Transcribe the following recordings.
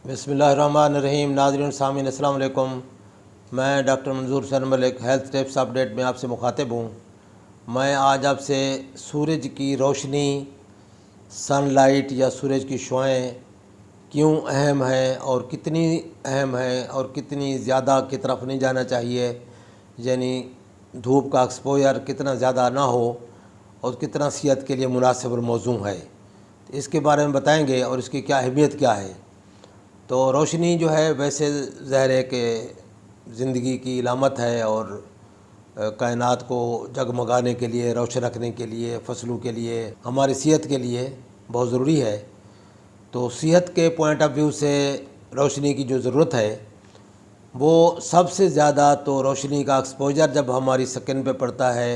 बिस्मिल्लाहिर्रहमानिर्रहीम। नाज़रीन सामीन अस्सलाम वालेकुम। मैं डॉक्टर मंजूर Hussain Malik health tips update में आपसे मुखातिब हूँ। मैं आज आपसे सूरज की रोशनी, सनलाइट या सूरज की शुआएँ क्यों अहम है और कितनी अहम है और कितनी ज़्यादा की तरफ नहीं जाना चाहिए, यानी धूप का एक्सपोजर कितना ज़्यादा ना हो और कितना सेहत के लिए मुनासिब मौजू है, तो इसके बारे में बताएंगे और इसकी क्या अहमियत क्या है। तो रोशनी जो है वैसे ज़ाहिर है कि ज़िंदगी की इलामत है और कायनात को जगमगाने के लिए, रोशन रखने के लिए, फसलों के लिए, हमारी सेहत के लिए बहुत ज़रूरी है। तो सेहत के पॉइंट ऑफ व्यू से रोशनी की जो ज़रूरत है वो सबसे ज़्यादा तो रोशनी का एक्सपोजर जब हमारी स्किन पे पड़ता है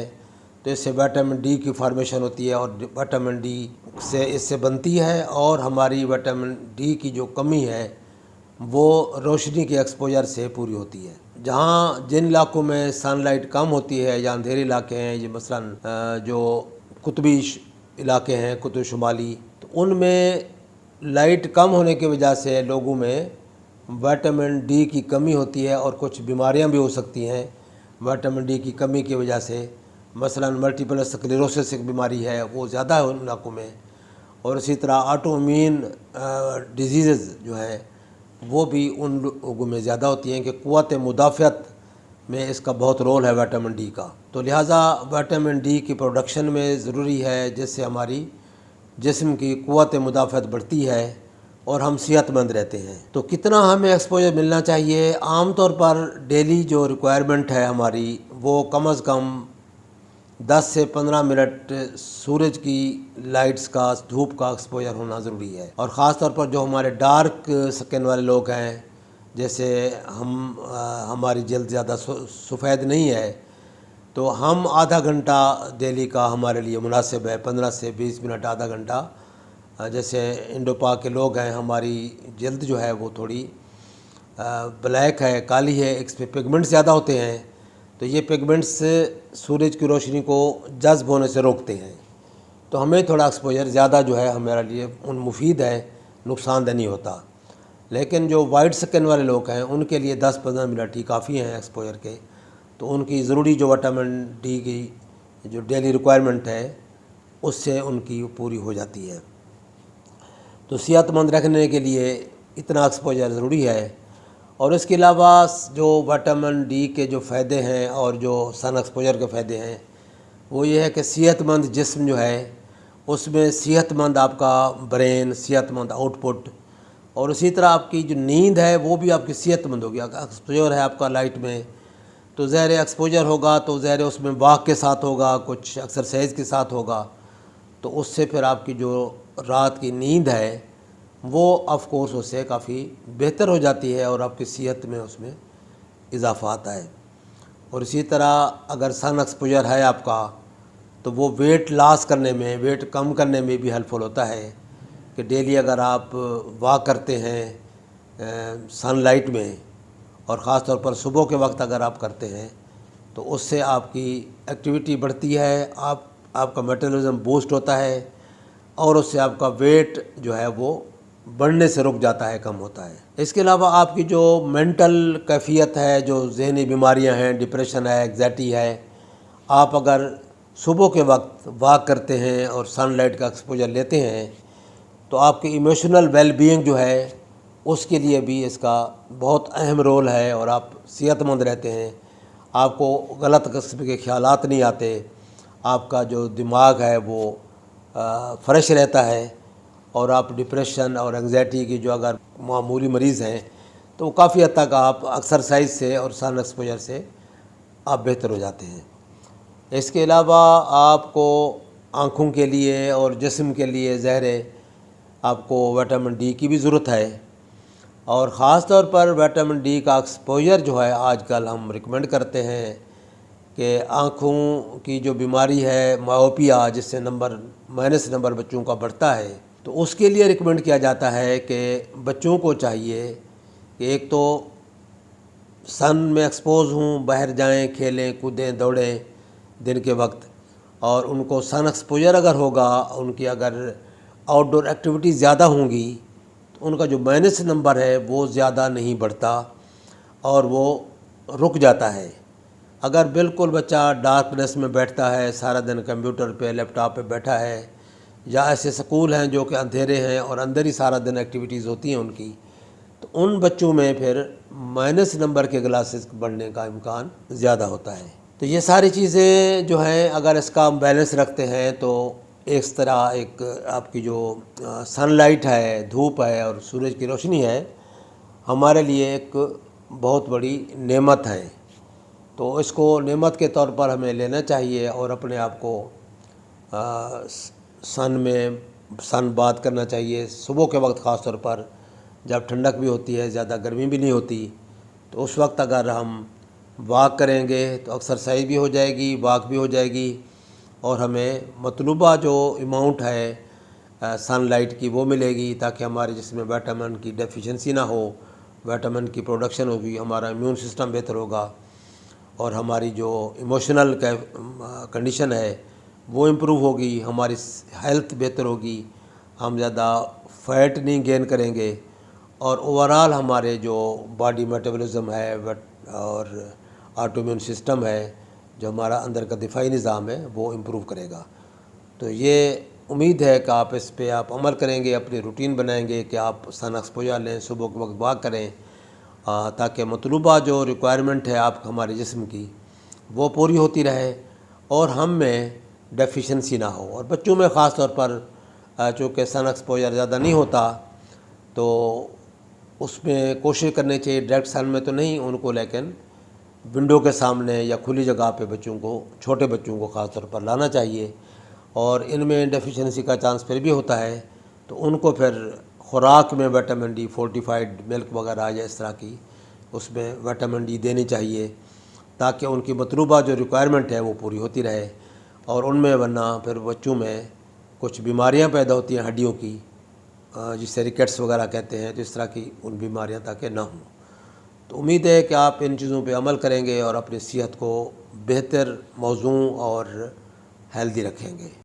तो इससे विटामिन डी की फार्मेशन होती है और विटामिन डी से इससे बनती है, और हमारी विटामिन डी की जो कमी है वो रोशनी के एक्सपोजर से पूरी होती है। जहाँ जिन इलाकों में सनलाइट कम होती है या अंधेरे इलाके हैं, ये मसलन जो कुतबी इलाके हैं, कुतुब शुमाली, तो उनमें लाइट कम होने की वजह से लोगों में विटामिन डी की कमी होती है और कुछ बीमारियां भी हो सकती हैं विटामिन डी की कमी की वजह से। मसलन मल्टीपल स्क्लेरोसिस एक बीमारी है, वो ज़्यादा है उन इलाकों में, और इसी तरह ऑटोइम्यून डिजीज़ जो है वो भी उन लोगों में ज़्यादा होती हैं कि क़ुव्वत मुदाफ़अत में इसका बहुत रोल है विटामिन डी का। तो लिहाजा विटामिन डी की प्रोडक्शन में ज़रूरी है, जिससे हमारी जिस्म की क़ुव्वत मुदाफ़अत बढ़ती है और हम सेहतमंद रहते हैं। तो कितना हमें एक्सपोजर मिलना चाहिए? आम तौर पर डेली जो रिक्वायरमेंट है हमारी वो कम अज़ कम 10 से 15 मिनट सूरज की लाइट्स का, धूप का एक्सपोजर होना ज़रूरी है। और ख़ास तौर पर जो हमारे डार्क स्किन वाले लोग हैं, जैसे हमारी जल्द ज़्यादा सफ़ेद नहीं है, तो हम आधा घंटा डेली का हमारे लिए मुनासिब है, 15 से 20 मिनट, आधा घंटा। जैसे इंडो पाक के लोग हैं, हमारी जल्द जो है वो थोड़ी ब्लैक है, काली है, इस पर पिगमेंट ज़्यादा होते हैं, तो ये पिगमेंट्स सूरज की रोशनी को जज्ब होने से रोकते हैं। तो हमें थोड़ा एक्सपोजर ज़्यादा जो है हमारे लिए उन मुफीद है, नुकसानदेह नहीं होता। लेकिन जो वाइट स्किन वाले लोग हैं उनके लिए 10-15 मिनट ही काफ़ी हैं एक्सपोजर के। तो उनकी ज़रूरी जो विटामिन डी की जो डेली रिक्वायरमेंट है उससे उनकी पूरी हो जाती है। तो सेहतमंद रखने के लिए इतना एक्सपोजर ज़रूरी है। और इसके अलावा जो विटामिन डी के जो फ़ायदे हैं और जो सन एक्सपोजर के फ़ायदे हैं वो ये है कि सेहतमंद जिस्म जो है उसमें सेहतमंद आपका ब्रेन, सेहतमंद आउटपुट, और इसी तरह आपकी जो नींद है वो भी आपकी सेहतमंद होगी। एक्सपोजर है आपका लाइट में, तो ज़ाहिर एक्सपोजर होगा तो ज़ाहिर उसमें वॉक के साथ होगा, कुछ एक्सरसाइज के साथ होगा, तो उससे फिर आपकी जो रात की नींद है वो ऑफ कोर्स उससे काफ़ी बेहतर हो जाती है और आपकी सेहत में उसमें इजाफ़ा आता है। और इसी तरह अगर सन एक्सपोजर है आपका तो वो वेट लॉस करने में, वेट कम करने में भी हेल्पफुल होता है कि डेली अगर आप वॉक करते हैं सनलाइट में, और ख़ास तौर पर सुबह के वक्त अगर आप करते हैं तो उससे आपकी एक्टिविटी बढ़ती है, आपका मेटाबॉलिज्म बूस्ट होता है और उससे आपका वेट जो है वो बढ़ने से रुक जाता है, कम होता है। इसके अलावा आपकी जो मेंटल कैफियत है, जो ज़हनी बीमारियां हैं, डिप्रेशन है, एग्ज़ाइटी है, आप अगर सुबह के वक्त वॉक करते हैं और सनलाइट का एक्सपोजर लेते हैं तो आपकी इमोशनल वेलबीइंग जो है उसके लिए भी इसका बहुत अहम रोल है और आप सेहतमंद रहते हैं। आपको गलत किस्म के ख्यालात नहीं आते, आपका जो दिमाग है वो फ्रेश रहता है, और आप डिप्रेशन और एंग्जाइटी की जो अगर मामूली मरीज़ हैं तो काफ़ी हद तक आप एक्सरसाइज से और सन एक्सपोजर से आप बेहतर हो जाते हैं। इसके अलावा आपको आँखों के लिए और जिस्म के लिए ज़ाहिर है आपको विटामिन डी की भी ज़रूरत है, और ख़ास तौर पर विटामिन डी का एक्सपोजर जो है आजकल हम रिकमेंड करते हैं कि आँखों की जो बीमारी है मायोपिया, जिससे माइनस नंबर बच्चों का बढ़ता है, तो उसके लिए रिकमेंड किया जाता है कि बच्चों को चाहिए कि एक तो सन में एक्सपोज हों, बाहर जाएं, खेलें, कूदें, दौड़ें दिन के वक्त, और उनको सन एक्सपोजर अगर होगा, उनकी अगर आउटडोर एक्टिविटीज़ ज़्यादा होंगी تو ان کا جو مائنس نمبر ہے وہ زیادہ نہیں بڑھتا اور وہ رک جاتا ہے۔ اگر بالکل بچہ ڈارکنیس میں بیٹھتا ہے، سارا دن کمپیوٹر پہ لیپ ٹاپ پہ بیٹھا ہے، یا ایسے سکول ہیں جو کہ اندھیرے ہیں اور اندر ہی سارا دن ایکٹیویٹیز ہوتی ہیں ان کی، تو ان بچوں میں پھر مائنس نمبر کے کلاسز بڑھنے کا امکان زیادہ ہوتا ہے۔ تو یہ ساری چیزیں جو ہیں اگر اس کا ہم بیلنس رکھتے ہیں تو اس طرح ایک آپ کی جو سن لائٹ ہے، دھوپ ہے اور سورج کی روشنی ہے، ہمارے لیے ایک بہت بڑی نعمت ہے۔ تو اس کو نعمت کے طور پر ہمیں لینا چاہیے اور اپنے آپ کو سن بات کرنا چاہیے صبح کے وقت، خاص طور پر جب ٹھنڈک بھی ہوتی ہے، زیادہ گرمی بھی نہیں ہوتی، تو اس وقت اگر ہم واک کریں گے تو ایکسرسائز بھی ہو جائے گی، واک بھی ہو جائے گی، اور ہمیں مطلوبہ جو اماؤنٹ ہے سن لائٹ کی وہ ملے گی، تاکہ ہمارے جسم میں وٹامن کی ڈیفیشنسی نہ ہو، وٹامن کی پروڈکشن ہوگی، ہمارا امیون سسٹم بہتر ہوگا، اور ہماری جو ایموشنل کنڈیشن ہے وہ امپروو ہوگی، ہماری ہیلتھ بہتر ہوگی، ہم زیادہ فیٹ نہیں گین کریں گے، اور اوورآل ہمارے جو باڈی میٹابولزم ہے اور آٹو امیون سسٹم ہے، جو ہمارا اندر کا دفاعی نظام ہے، وہ امپروو کرے گا۔ تو یہ امید ہے کہ آپ اس پہ عمل کریں گے، اپنی روٹین بنائیں گے کہ آپ سن ایکسپوجر لیں، صبح کے وقت واک کریں، تاکہ مطلوبہ جو ریکوائرمنٹ ہے آپ ہمارے جسم کی وہ پوری ہوتی رہے اور ہم میں ڈیفیشنسی نہ ہو۔ اور بچوں میں خاص طور پر چونکہ سن ایکسپوجر زیادہ نہیں ہوتا، تو اس میں کوشش کرنی چاہیے، ڈائریکٹ سن میں تو نہیں ان کو، لیکن ونڈو کے سامنے یا کھلی جگہ پہ بچوں کو، چھوٹے بچوں کو خاص طور پر لانا چاہیے۔ اور ان میں ڈیفیشنسی کا چانس پھر بھی ہوتا ہے، تو ان کو پھر خوراک میں وٹامن ڈی فورٹیفائڈ ملک وغیرہ یا اس طرح کی اس میں وٹامن ڈی دینی چاہیے، تاکہ ان کی مطلوبہ جو ریکوائرمنٹ ہے وہ پوری ہوتی رہے۔ اور ان میں ورنہ پھر بچوں میں کچھ بیماریاں پیدا ہوتی ہیں ہڈیوں کی، جسے ریکٹس وغیرہ کہتے ہیں، تو اس طرح کی ان بیماریاں تاکہ نہ ہوں۔ تو امید ہے کہ آپ ان چیزوں پہ عمل کریں گے اور اپنی صحت کو بہتر، موزوں اور ہیلدی رکھیں گے۔